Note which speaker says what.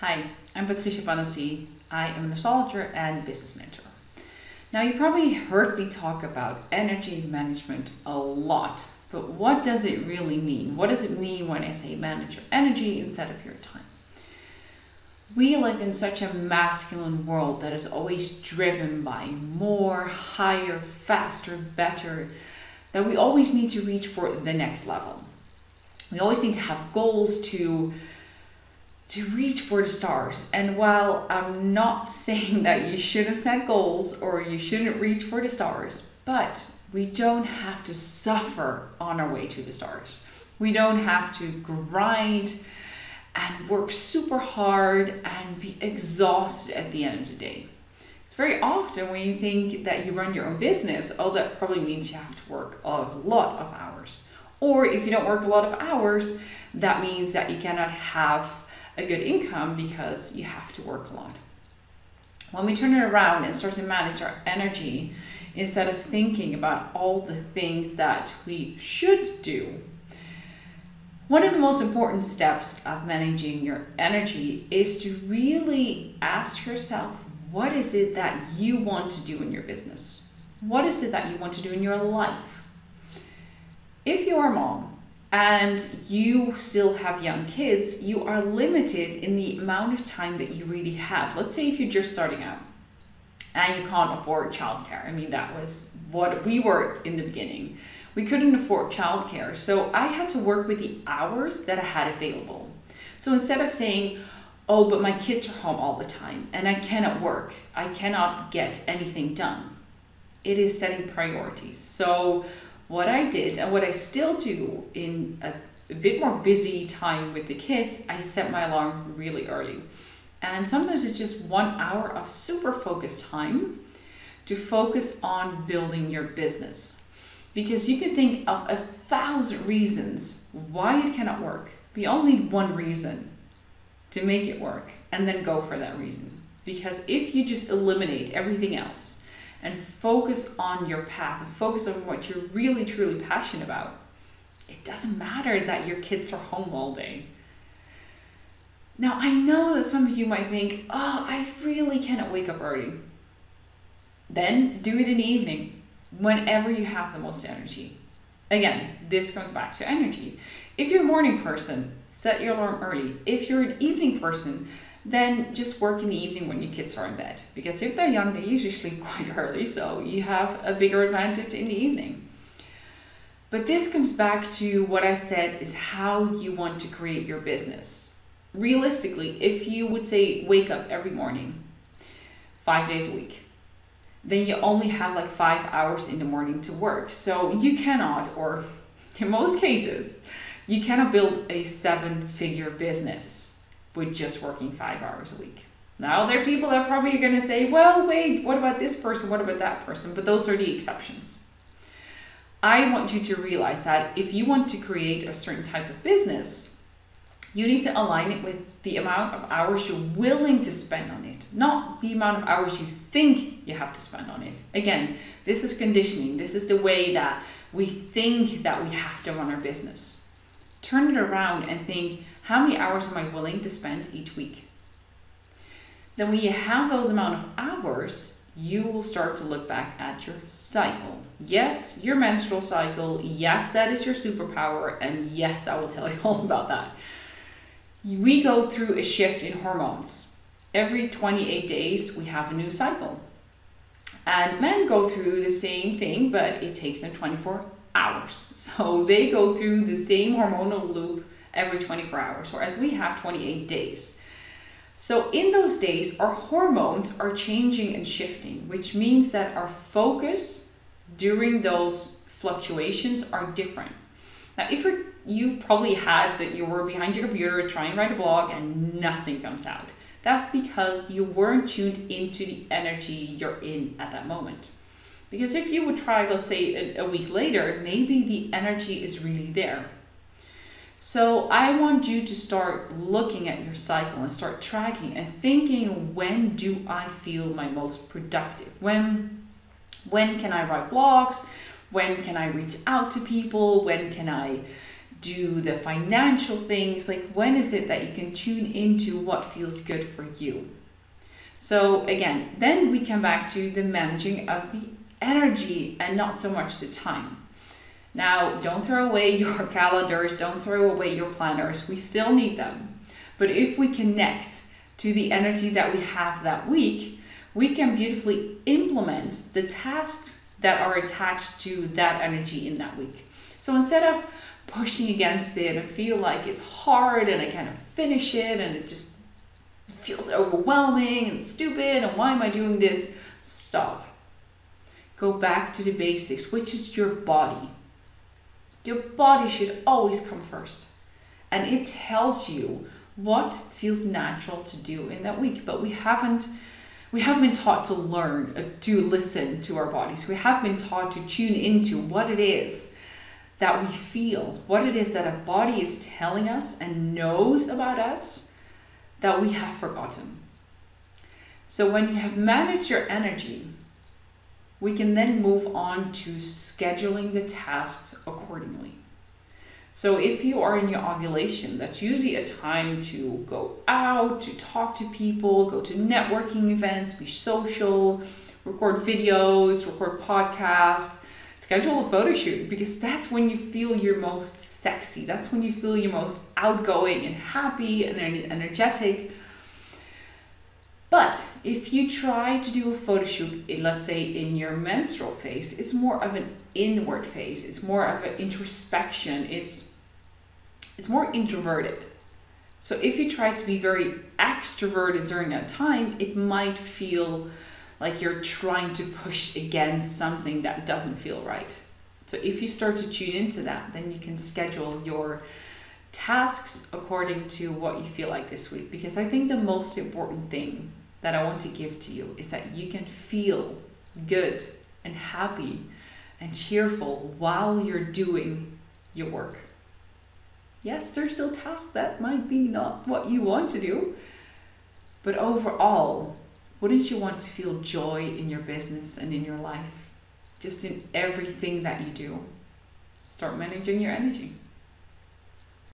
Speaker 1: Hi, I'm Patricia Panassi. I am an astrologer and business mentor. Now, you probably heard me talk about energy management a lot, but what does it really mean? What does it mean when I say manage your energy instead of your time? We live in such a masculine world that is always driven by more, higher, faster, better, that we always need to reach for the next level. We always need to have goals to reach for the stars. And while I'm not saying that you shouldn't set goals or you shouldn't reach for the stars, but we don't have to suffer on our way to the stars. We don't have to grind and work super hard and be exhausted at the end of the day. It's very often when you think that you run your own business, oh, that probably means you have to work a lot of hours. Or if you don't work a lot of hours, that means that you cannot have a good income because you have to work a lot. When we turn it around and start to manage our energy, instead of thinking about all the things that we should do, one of the most important steps of managing your energy is to really ask yourself, what is it that you want to do in your business? What is it that you want to do in your life? If you are a mom and you still have young kids, you are limited in the amount of time that you really have. Let's say if you're just starting out and you can't afford childcare. I mean, that was what we were in the beginning. We couldn't afford childcare, so I had to work with the hours that I had available. So instead of saying, oh, but my kids are home all the time and I cannot work, I cannot get anything done, it is setting priorities. So what I did and what I still do in a bit more busy time with the kids, I set my alarm really early. And sometimes it's just 1 hour of super focused time to focus on building your business. Because you can think of 1,000 reasons why it cannot work. But only one reason to make it work, and then go for that reason. Because if you just eliminate everything else and focus on your path and focus on what you're really truly passionate about, it doesn't matter that your kids are home all day. Now, I know that some of you might think, oh, I really cannot wake up early. Then do it in the evening, whenever you have the most energy. Again, this comes back to energy. If you're a morning person, set your alarm early. If you're an evening person, then just work in the evening when your kids are in bed. Because if they're young, they usually sleep quite early, so you have a bigger advantage in the evening. But this comes back to what I said is how you want to create your business. Realistically, if you would say wake up every morning, 5 days a week, then you only have like 5 hours in the morning to work. So you cannot, or in most cases, you cannot build a 7-figure business with just working 5 hours a week. Now, there are people that are probably going to say, well, wait, what about this person? What about that person? But those are the exceptions. I want you to realize that if you want to create a certain type of business, you need to align it with the amount of hours you're willing to spend on it, not the amount of hours you think you have to spend on it. Again, this is conditioning. This is the way that we think that we have to run our business. Turn it around and think, how many hours am I willing to spend each week? Then when you have those amount of hours, you will start to look back at your cycle. Yes, your menstrual cycle. Yes, that is your superpower. And yes, I will tell you all about that. We go through a shift in hormones. Every 28 days, we have a new cycle. And men go through the same thing, but it takes them 24 hours. So they go through the same hormonal loop every 24 hours, whereas we have 28 days. So in those days, our hormones are changing and shifting, which means that our focus during those fluctuations are different. Now, if you've probably had that you were behind your computer trying to write a blog and nothing comes out. That's because you weren't tuned into the energy you're in at that moment. Because if you would try, let's say a week later, maybe the energy is really there. So I want you to start looking at your cycle and start tracking and thinking, when do I feel my most productive? When can I write blogs? When can I reach out to people? When can I do the financial things. Like, when is it that you can tune into what feels good for you? So again, then we come back to the managing of the energy and not so much the time. Now, don't throw away your calendars, don't throw away your planners. We still need them. But if we connect to the energy that we have that week, we can beautifully implement the tasks that are attached to that energy in that week. So instead of pushing against it and feel like it's hard and I kind of finish it and it just feels overwhelming and stupid and why am I doing this? Stop. Go back to the basics, which is your body. Your body should always come first. And it tells you what feels natural to do in that week. But we haven't been taught to learn, to listen to our bodies. We have been taught to tune into what it is that we feel, what it is that a body is telling us and knows about us that we have forgotten. So when you have managed your energy, we can then move on to scheduling the tasks accordingly. So if you are in your ovulation, that's usually a time to go out, to talk to people, go to networking events, be social, record videos, record podcasts, schedule a photo shoot, because that's when you feel your most sexy. That's when you feel your most outgoing and happy and energetic. But if you try to do a photo shoot, let's say in your menstrual phase, it's more of an inward phase. It's more of an introspection. It's more introverted. So if you try to be very extroverted during that time, it might feel like you're trying to push against something that doesn't feel right. So if you start to tune into that, then you can schedule your tasks according to what you feel like this week. Because I think the most important thing that I want to give to you is that you can feel good and happy and cheerful while you're doing your work. Yes, there's still tasks that might be not what you want to do, but overall, wouldn't you want to feel joy in your business and in your life? Just in everything that you do. Start managing your energy.